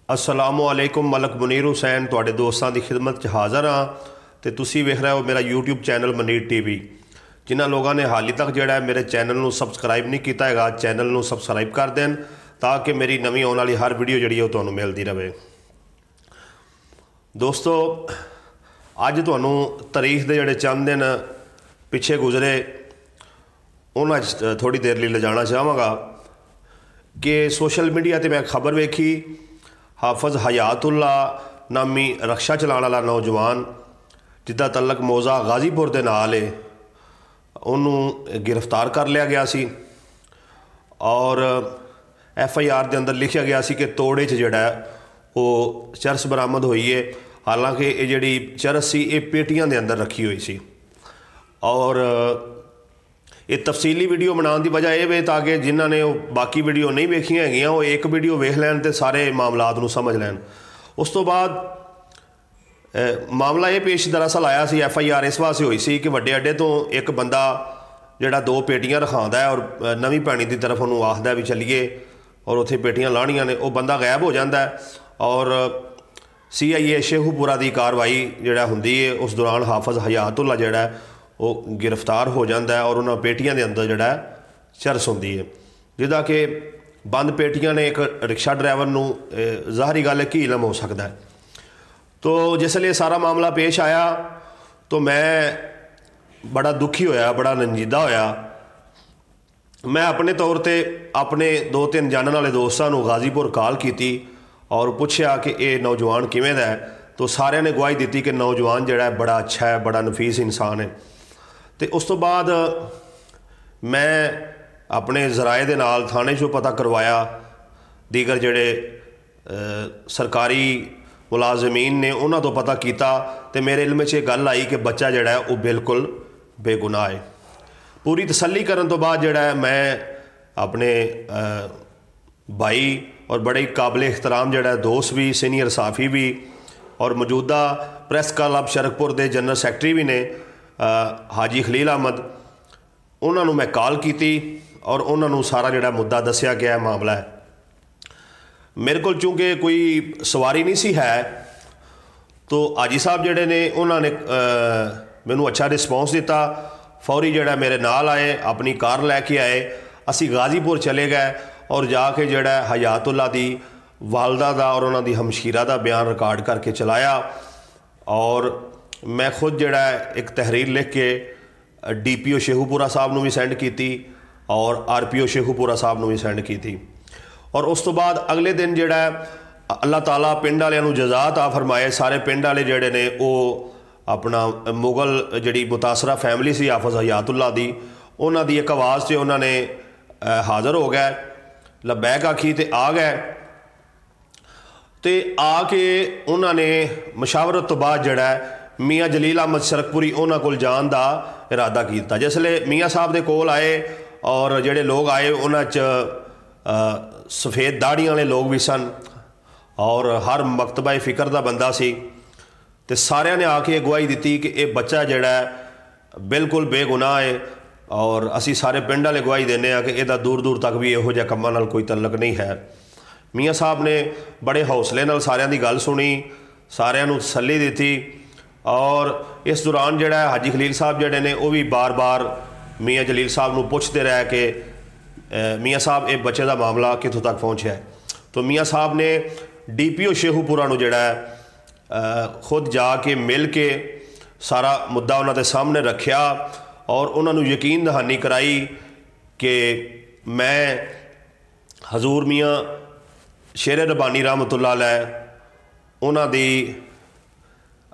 अस्सलामुअलैकुम। मलक मुनीर हुसैन तुहाडे दोस्तां दी खिदमत च हाज़र हाँ ते तुसी वेख रहे हो मेरा यूट्यूब चैनल मनीर टीवी। जिन्हां लोगों ने हाली तक जिहड़ा मेरे चैनल नूं सबसक्राइब नहीं किया हैगा, चैनल नूं सबसक्राइब कर देन ताकि मेरी नवीं आने वाली हर वीडियो जिहड़ी है तुहानूं मिलदी रहे। दोस्तों, अज तुहानूं तारीख दे जिहड़े चंद दिन पिछे गुजरे उन्हां च थोड़ी देर लई लिजाना चाहांगा कि सोशल मीडिया ते मैं खबर वेखी हाफिज़ हयातुल्ला नामी रक्षा चलाने वाला नौजवान जिदा तलक मौजा गाजीपुर के नाल है, उन्होंने गिरफ्तार कर लिया गया सी और FIR के अंदर लिखा गया सी कि तोड़े जोड़ा वो चरस बरामद हुई है। हालांकि ये जी चरस सी ये पेटियां के अंदर रखी हुई सी और ये तफसीली वीडियो बनाने की वजह यह है ताकि जिन्हों ने बाकी वीडियो नहीं वेखियां है वो एक वीडियो वेख लैन तो सारे मामलात नूं समझ लैन। उस तो बाद मामला ये पेश दरअसल आया सी FIR इस वास्ते हुई सी कि वड्डे अड्डे तो एक बंदा जिहड़ा दो पेटियां रखांदा है और नवीं भैणी की तरफ उन्होंने आखदा भी चलीए और उत्थे पेटियां लाणियां ने, वो बंदा गायब हो जाता है और CIA शेखूपुरा की कार्रवाई जिहड़ा हुंदी है उस दौरान हाफिज़ हयातुल्ला जिहड़ा वो गिरफ्तार हो जाता है और उन्होंने पेटियां के अंदर जिहड़ा चरस होंदी है जिदा कि बंद पेटियां ने एक रिक्शा ड्राइवर नूं ज़ाहरी गल है कि इलम हो सकता है। तो जिसलिए सारा मामला पेश आया तो मैं बड़ा दुखी होया, बड़ा नंजीदा होया। मैं अपने तौर पर अपने 2-3 जानने वाले दोस्तों को गाजीपुर कॉल की और पूछया कि ये नौजवान किवें दा है, तो सारे ने गवाही दी कि नौजवान जिहड़ा बड़ा अच्छा है, बड़ा नफीस इंसान है। तो उस तो बाद मैं अपने जराए दे नाल थाने चों पता करवाया, दीगर जिहड़े सरकारी मुलाजमीन ने उन्हां तो पता किया तो मेरे इल्म च गल आई कि बच्चा जिहड़ा है वो बिल्कुल बेगुनाह है। पूरी तसल्ली करन तो बाद जिहड़ा है मैं अपने भाई और बड़े ही काबिल एहतराम जिहड़ा दोस्त भी, सीनियर साफ़ी भी और मौजूदा प्रैस क्लब शरकपुर के जनरल सैकटरी भी ने हाजी खलील अहमद, उन्होंने मैं कॉल की और उन्होंने सारा जिहड़ा मुद्दा दसिया गया मामला है। मेरे को चूँकि कोई सवारी नहीं सी है तो हाजी साहब जिहड़े ने उन्होंने मैनू अच्छा रिस्पॉन्स दिता, फौरी जिहड़ा मेरे नाल आए, अपनी कार लैके आए, असी गाजीपुर चले गए और जाके जिहड़ा हयातुल्ला दी वालदा दा और उन्होंने हमशीरा दा बयान रिकॉर्ड करके चलाया और मैं खुद जिहड़ा एक तहरीर लिख के DPO शेखूपुरा साहब नूं भी सेंड की और RPO शेखूपुरा साहब नूं भी सेंड की। और उस तो बाद अगले दिन जिहड़ा अल्लाह ताला पिंड वालियां नूं जज़ा अता फरमाए, सारे पिंड वाले जिहड़े ने वो अपना मुगल जिहड़ी मुतासरा फैमिली सी हाफिज़ हयातुल्ला दी, उन्हां दी एक आवाज़ से उन्होंने हाज़र हो गए, लबैक आखी तो आ गए तो आके उन्होंने मशावरत तो बाद जिहड़ा मियाँ जलील अहमद शरकपुरी उन्हां कोल जाण दा इरादा किया। जिसले मियाँ साहब दे कोल आए और जिहड़े लोग आए उन्हां च सफ़ेद दाढ़ी वाले लोग भी सन और हर मकतबा फ़िक्र का बंदा सी, ते सारिਆਂ ने आके गवाही दी कि यह बच्चा जिहड़ा बिल्कुल बेगुनाह है और असी सारे पिंड वाले गवाही देने कि यदा दूर दूर तक भी इहो जिहा कम्मां नाल कोई तल्लक नहीं है। मियाँ साहब ने बड़े हौसले नाल सारिਆਂ दी गल सुनी, सारिਆਂ नूं तसल्ली दी और इस दौरान जिहड़ा हाजी खलील साहब जिहड़े ने वो भी बार बार मियाँ जलील साहब नूं पुछदे रहे कि मियाँ साहब ये बच्चे का मामला कितों तक पहुँचा है। तो मियाँ साहब ने DPO शेखूपुरा नूं जिहड़ा खुद जाके मिल के सारा मुद्दा उन्हां दे सामने रखिया और उन्होंने यकीन दहानी कराई कि मैं हजूर मियाँ शेर रबानी रहमतुल्लाह अलैह उन्हां दी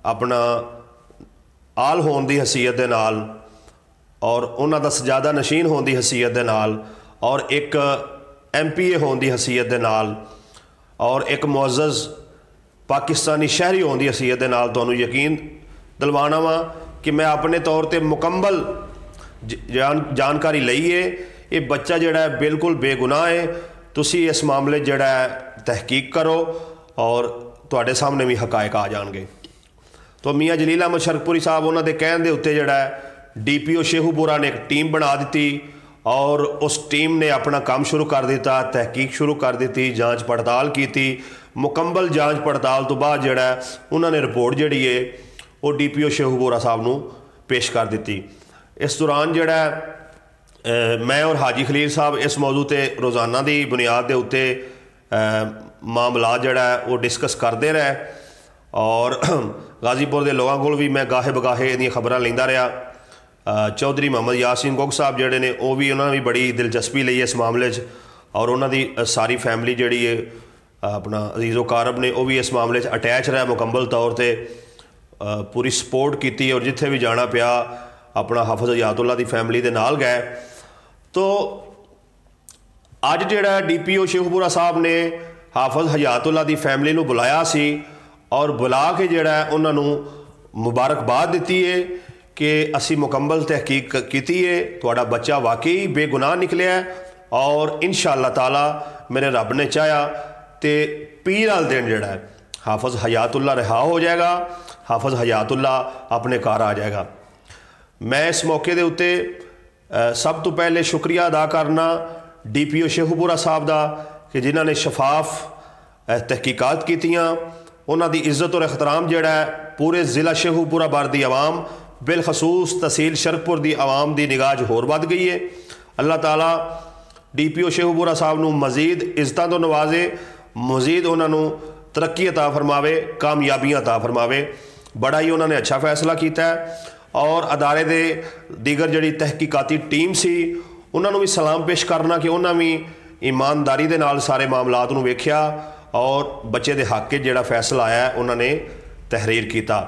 अपना आल होने की हसीयत दे नाल और उन्हां दा सजादा नशीन होने की हसीयत दे नाल और एक MPA होने की हसीयत दे नाल और एक मुअज़्ज़ज़ पाकिस्तानी शहरी होने की हसीयत दे नाल तुहानूं यकीन दिलवाना वा कि मैं अपने तौर पर मुकम्मल जानकारी लई है। ये बच्चा जिहड़ा बिल्कुल बेगुनाह है। तुसी इस मामले जिहड़ा तहकीक करो और तुहाडे सामने भी हकायक आ जाएंगे। तो मियाँ जलील अहमद शरकपुरी साहब उन्होंने कहण दे उत्ते जिहड़ा DPO शेखूपुरा ने एक टीम बना दी और उस टीम ने अपना काम शुरू कर दिता, तहकीक शुरू कर दी, जांच पड़ताल की। मुकम्मल जांच पड़ताल तो बाद जिहड़ा उन्होंने रिपोर्ट जिहड़ी है वो DPO शेखूपुरा साहब नूं पेश कर दी। इस दौरान जिहड़ा मैं और हाजी खलील साहब इस मौजू ते रोज़ाना की बुनियाद के उत्ते मामला जिहड़ा वो डिस्कस करते रहे और गाजीपुर के लोगों को भी मैं गाहे बगाहे इहदियां खबरां लैंदा रहा। चौधरी मोहम्मद यासीन गोग साहब जिहड़े ने वो भी उन्होंने भी बड़ी दिलचस्पी लई इस मामले और उन्होंने सारी फैमिली जिहड़ी है अपना अजीज़ो कारब ने वो भी इस मामले अटैच रहा, मुकम्मल तौर पर पूरी सपोर्ट की और जिथे भी जाना पिया अपना हाफिज़ हयातुल्ला की फैमिली के नाल गए। तो अज जिहड़ा DPO शेखूपुरा साहब ने हाफिज़ हयातुल्ला की फैमिली नूं बुलाया सी और बुला के जिहड़ा उन्होंने मुबारकबाद दी है कि असी मुकम्मल तहकीक की है, तुहाडा बच्चा वाकई बेगुनाह निकलिया और इंशाअल्लाह ताला मेरे रब ने चाहा तो पीर वाले दिन जिहड़ा हाफिज़ हयातुल्ला रिहा हो जाएगा, हाफिज़ हयातुल्ला अपने घर आ जाएगा। मैं इस मौके के उत्ते सब तो पहले शुक्रिया अदा करना DPO शेखूपुरा साहब का कि जिन्हों ने शफाफ तहकीकात कीतियां, उन्हों की इज्जत और एहतराम जिहड़ा पूरे ज़िला शेखूपुरा भर की आवाम बिलखसूस तहसील शरकपुर की आवाम की निगाह होर वध गई है। अल्लाह ताला DPO शेखूपुरा साहब नूं मज़ीद इज्जतां तो नवाजे, मज़ीद उन्होंने तरक्की अता फरमावे, कामयाबियां अता फरमावे। बड़ा ही उन्होंने अच्छा फैसला किया है और अदारे दे दीगर जिहड़ी तहकीकाती टीम सी उन्होंने भी सलाम पेश करना कि उन्होंने भी ईमानदारी दे नाल सारे मामलात नूं वेख्या और बच्चे दे हक जिहड़ा फैसला आया उन्होंने तहरीर किया।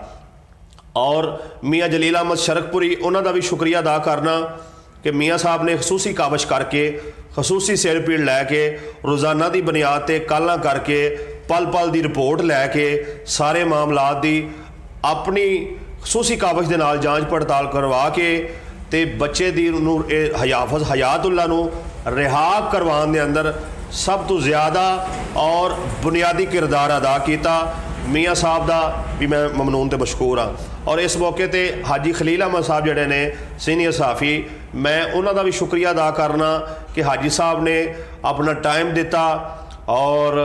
और मियाँ जलील अहमद शरकपुरी उन्हों का भी शुक्रिया अदा करना कि मियाँ साहब ने खसूसी काविश करके खसूसी सिर पीड़ लैके रोज़ाना की बुनियाद पर कालां करके पल पल की रिपोर्ट लैके सारे मामलात की अपनी खसूसी काविश के नाल जांच पड़ताल करवा के ते बच्चे दी हाफिज़ हयातुल्ला नूं रिहा करवाने के अंदर सब तो ज़्यादा और बुनियादी किरदार अदा किया। मियाँ साहब का भी मैं ममनून ते मशकूर हाँ। और इस मौके पर हाजी खलील अहमद साहब जिहड़े ने सीनियर सहाफ़ी, मैं उन्हों का भी शुक्रिया अदा करना कि हाजी साहब ने अपना टाइम दिता और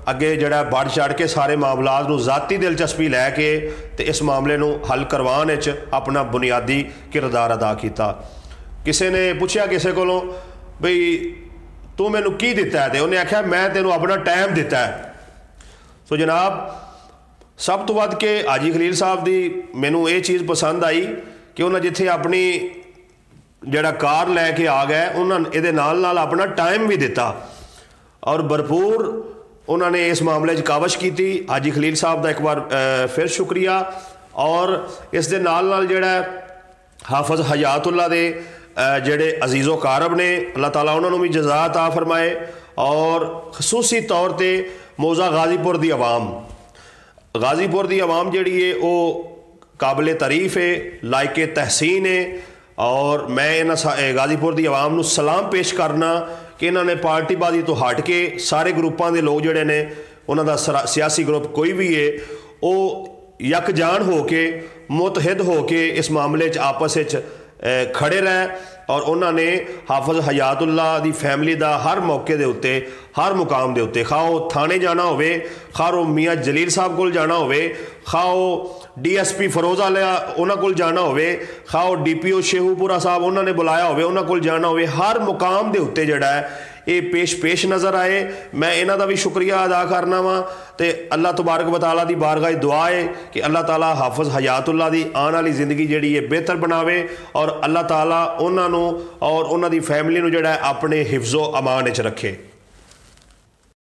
अगे जड़ा बढ़ चढ़ के सारे मामलात नूं ज़ाती दिलचस्पी लैके ते इस मामले नूं हल करवाने अपना बुनियादी किरदार अदा किया। किसी ने पूछा किसी कोलों बई तू मैनू की दिता है, तो उन्हें आख्या मैं तेनों अपना टाइम दिता है। सो जनाब सब तो वध के हाजी खलील साहब की मैनू ये चीज़ पसंद आई कि उन्हें जिथे अपनी जड़ा कार लैके आ गए उन्होंने ये नाल नाल अपना टाइम भी दिता और भरपूर उन्होंने इस मामले काविश की। हाजी खलील साहब का एक बार फिर शुक्रिया। और इस दे नाल नाल जिहड़ा हाफिज़ हयातुल्ला दे जिहड़े अजीज़ो कारब ने अल्लाह ताला उन्होंने भी जज़ा अता फरमाए और खसूसी तौर पर मौज़ा गाजीपुर की आवाम जिहड़ी है वो काबिल तारीफ़ है, लायके तहसीन है। और मैं इन्हां गाजीपुर की आवाम नूं सलाम पेश करना कि इन्होंने पार्टीबाजी तो हट के सारे ग्रुपों के लोग जिहड़े ने उन्हां दा सियासी ग्रुप कोई भी है वो यकजान हो के मुतहिद हो के इस मामले आपस खड़े रहे और उन्होंने हाफिज़ हयातुल्ला की फैमिली का हर मौके के उत्ते हर मुकाम के उत्ते खा वो थाने जाना होवे, खा वो मियाँ जलील साहब को जाना होवे, खा वो DSP फरोज़ वाला उन्होंने को जाना होवे, खा वो DPO शेखूपुरा साहब उन्होंने बुलाया होवे उन्होंने को जाना होवे, हर मुकाम के उत्ते जिहड़ा है ये पेश नज़र आए। मैं इन्हां दा भी शुक्रिया अदा करना वा ते अल्लाह तबारक व तआला दी बारगाह दुआ है कि अल्लाह ताला हाफिज़ हयातुल्ला दी आने वाली ज़िंदगी जिहड़ी है बेहतर बनावे और अल्लाह ताला उन्हां नूं और उन्हां दी फैमिली नूं जिहड़ा अपने हिफ्ज़ो अमान विच रखे।